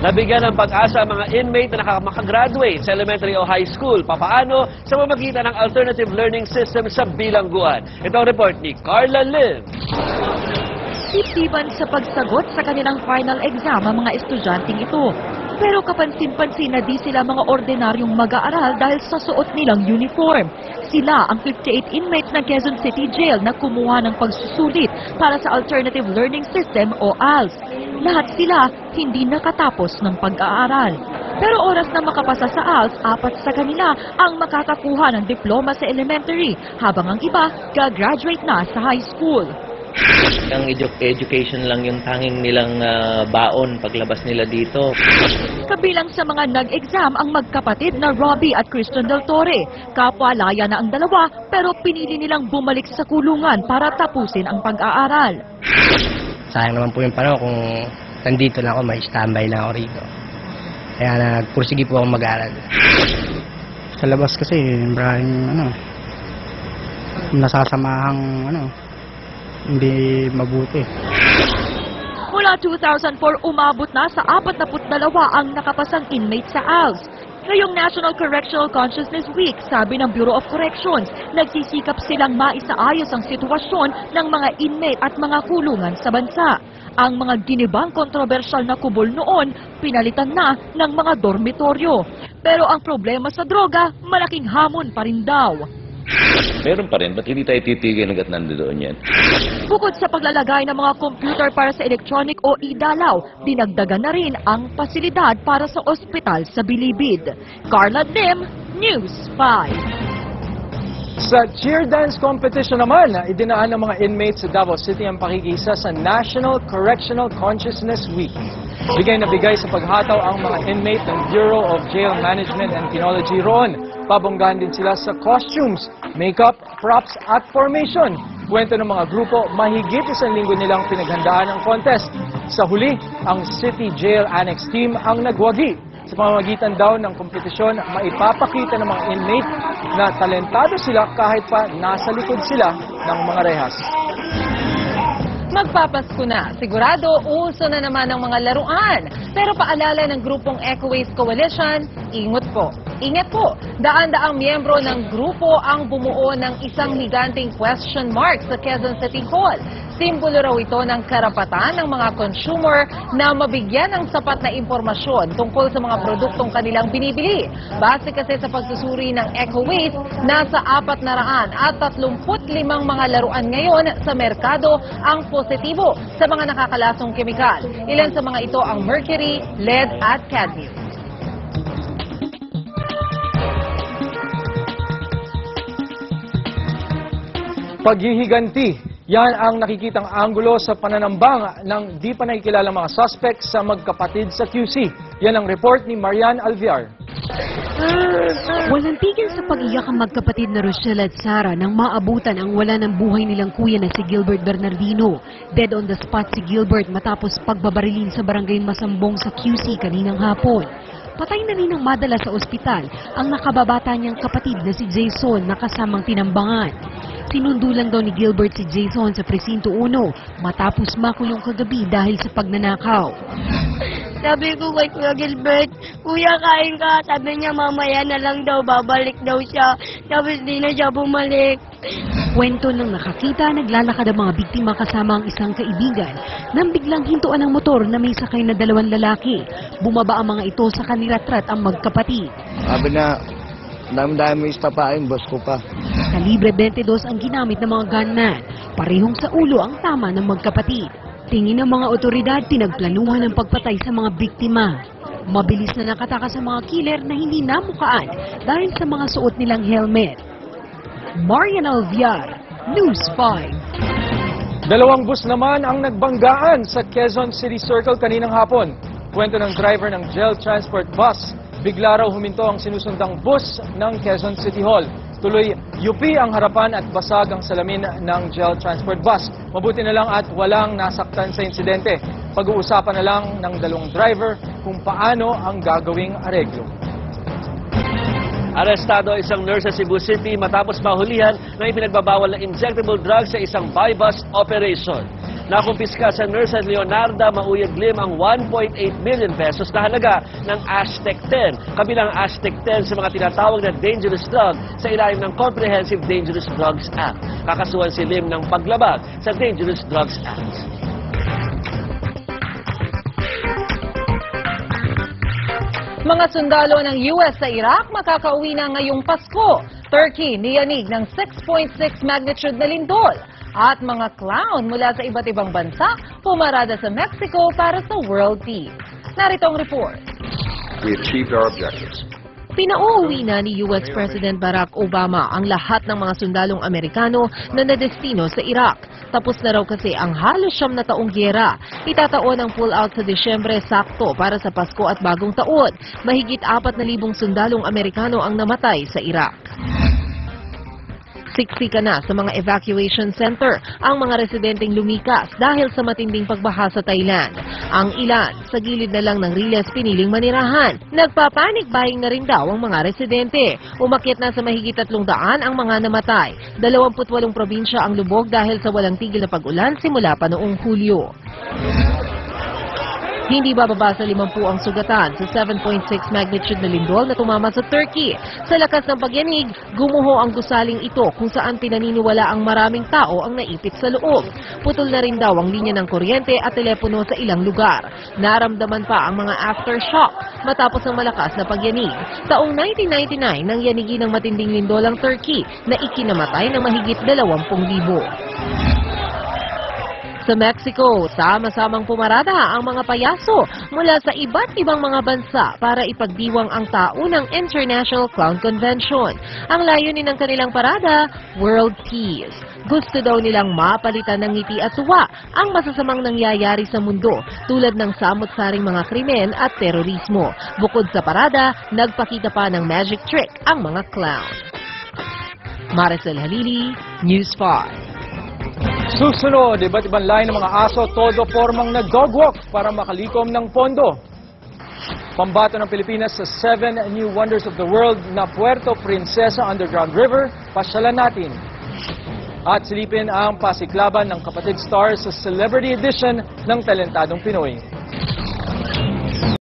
Nabigyan ng pag-asa ang mga inmate na makagraduate sa elementary o high school. Papaano? Sa pamamagitan ng alternative learning system sa bilangguan. Ito ang report ni Carla Lim. Titiban sa pagsagot sa kanilang final exam ang mga estudyanteng ito. Pero kapansin-pansin na di sila mga ordinaryong mag-aaral dahil sa suot nilang uniform. Sila ang 58 inmates ng Quezon City Jail na kumuha ng pagsusulit para sa Alternative Learning System o ALS. Lahat sila hindi nakatapos ng pag-aaral. Pero oras na makapasa sa ALS, 4 sa kanila ang makakakuha ng diploma sa elementary, habang ang iba gagraduate na sa high school. Ang education lang yung tanging nilang baon paglabas nila dito. Kabilang sa mga nag-exam ang magkapatid na Robbie at Christian Del Torre. Kapwa-laya na ang dalawa pero pinili nilang bumalik sa kulungan para tapusin ang pag-aaral. Sayang naman po yung panahon kung nandito na ako, may standby na ako rito. Kaya nagpursige po akong mag-aaral. Sa labas kasi, maraming nasasamahang hindi mabuti. Mula 2004, umabot na sa 42 ang nakapasang inmate sa ALS. Ngayong National Correctional Consciousness Week, sabi ng Bureau of Corrections, nagsisikap silang maisaayos ang sitwasyon ng mga inmate at mga kulungan sa bansa. Ang mga ginibang kontrobersyal na kubol noon, pinalitan na ng mga dormitoryo. Pero ang problema sa droga, malaking hamon pa rin daw. Meron pa rin, ba't hindi tayo titigil hanggat nandoon yan? Bukod sa paglalagay ng mga computer para sa electronic o idalaw, dinagdagan na rin ang pasilidad para sa ospital sa Bilibid. Carla Lim, News 5. Sa cheer dance competition naman, idinaan ng mga inmates sa Davao City ang pakikisa sa National Correctional Consciousness Week. Bigay na bigay sa paghataw ang mga inmate ng Bureau of Jail Management and Penology roon. Pabonggahan din sila sa costumes, makeup, props at formation. Kwento ng mga grupo, mahigit 1 linggo nilang pinaghandaan ang contest. Sa huli, ang City Jail Annex Team ang nagwagi. Sa pamamagitan daw ng kompetisyon, maipapakita ng mga inmate na talentado sila kahit pa nasa likod sila ng mga rehas. Magpapasko na. Sigurado, uso na naman ang mga laruan. Pero paalala ng grupong Eco Waste Coalition, ingat po. Ingat po, daan-daang miyembro ng grupo ang bumuo ng isang higanteng question mark sa Quezon City Hall. Simbolo raw ito ng karapatan ng mga consumer na mabigyan ng sapat na impormasyon tungkol sa mga produktong kanilang binibili. Base kasi sa pagsusuri ng Eco Waste, nasa 435 mga laruan ngayon sa merkado ang positibo sa mga nakakalasong kemikal. Ilan sa mga ito ang mercury, lead at cadmium. Paghihiganti, yan ang nakikitang anggulo sa pananambang ng di pa nakikilalang mga suspect sa magkapatid sa QC. Yan ang report ni Marian Alviar. Walang tigil sa pag-iyak ang magkapatid na Rochelle at Sarah nang maabutan ang wala ng buhay nilang kuya na si Gilbert Bernardino. Dead on the spot si Gilbert matapos pagbabarilin sa barangay Masambong sa QC kaninang hapon. Patay na rin ang madala sa ospital ang nakababata niyang kapatid na si Jason na kasamang tinambangan. Sinundulan daw ni Gilbert si Jason sa Presinto 1 matapos makulong kagabi dahil sa pagnanakaw. Sabi ko kay Kuya Gilbert, Kuya kain ka. Sabi niya mamaya na lang daw, babalik daw siya. Tapos di na siya bumalik. Kwento ng nakakita, naglalakad ang mga biktima kasama ang isang kaibigan nang biglang hintuan ng motor na may sakay na 2 lalaki. Bumaba ang mga ito sa kaniratrat ang magkapatid. Sabi na, dami-dami istapain, boss ko pa. Kalibre 22 ang ginamit ng mga gunman. Parehong sa ulo ang tama ng magkapatid. Tingin ng mga otoridad, pinagplanuhan ang pagpatay sa mga biktima. Mabilis na nakatakas ang mga killer na hindi namukaan dahil sa mga suot nilang helmet. Marian Alviar, News 5. 2 bus naman ang nagbanggaan sa Quezon City Circle kaninang hapon. Kwento ng driver ng jail transport bus, bigla raw huminto ang sinusundang bus ng Quezon City Hall. Tuloy, UP ang harapan at basag ang salamin ng jail transport bus. Mabuti na lang at walang nasaktan sa insidente. Pag-uusapan na lang ng 2 driver kung paano ang gagawing areglo. Arestado isang nurse sa Cebu City matapos mahulihan na ipinagbabawal na injectable drug sa isang buy-bust operation. Nakumpiska sa Nurse Leonarda Mauyaglim ang 1.8 million pesos na halaga ng Aztec 10. Kabilang Aztec 10 sa mga tinatawag na dangerous drug sa ilalim ng Comprehensive Dangerous Drugs Act. Kakasuhan si Lim ng paglabag sa Dangerous Drugs Act. Mga sundalo ng US sa Iraq makakauwi na ngayong Pasko. Turkey niyanig ng 6.6 magnitude na lindol. At mga clown mula sa iba't ibang bansa pumarada sa Mexico para sa World Peace. Narito ang report. We achieved our objectives. Pinauuwi na ni US President Barack Obama ang lahat ng mga sundalong Amerikano na nadestino sa Iraq. Tapos na raw kasi ang halos 9 na taong giyera. Itataon ang pull-out sa Disyembre sakto para sa Pasko at Bagong Taon. Mahigit 4,000 sundalong Amerikano ang namatay sa Iraq. Siksika na sa mga evacuation center ang mga residenteng lumikas dahil sa matinding pagbaha sa Thailand. Ang ilan, sa gilid na lang ng riles piniling manirahan. Nagpapanik buying na rin daw ang mga residente. Umakyat na sa mahigit 300 ang mga namatay. 28 probinsya ang lubog dahil sa walang tigil na pag-ulan simula pa noong Hulyo. Hindi bababa sa 50 ang sugatan sa 7.6 magnitude na lindol na tumama sa Turkey. Sa lakas ng pagyanig, gumuho ang gusaling ito kung saan pinaniniwala ang maraming tao ang naipit sa loob. Putol na rin daw ang linya ng kuryente at telepono sa ilang lugar. Naramdaman pa ang mga aftershock matapos ng malakas na pagyanig. Taong 1999 nang yanigi ng matinding lindol ang Turkey na ikinamatay ng mahigit 20,000. Sa Mexico, sama-samang pumarada ang mga payaso mula sa iba't ibang mga bansa para ipagdiwang ang taunang International Clown Convention. Ang layunin ng kanilang parada, World Peace. Gusto daw nilang mapalitan ng ngiti at tuwa ang masasamang nangyayari sa mundo tulad ng samot-saring mga krimen at terorismo. Bukod sa parada, nagpakita pa ng magic trick ang mga clown. Maricel Halili, News 5. Susunod, iba't ibang lahi ng mga aso, todo formang nag-dog walk para makalikom ng pondo. Pambato ng Pilipinas sa 7 New Wonders of the World na Puerto Princesa Underground River, pasyalan natin. At silipin ang pasiklaban ng kapatid stars sa Celebrity Edition ng Talentadong Pinoy.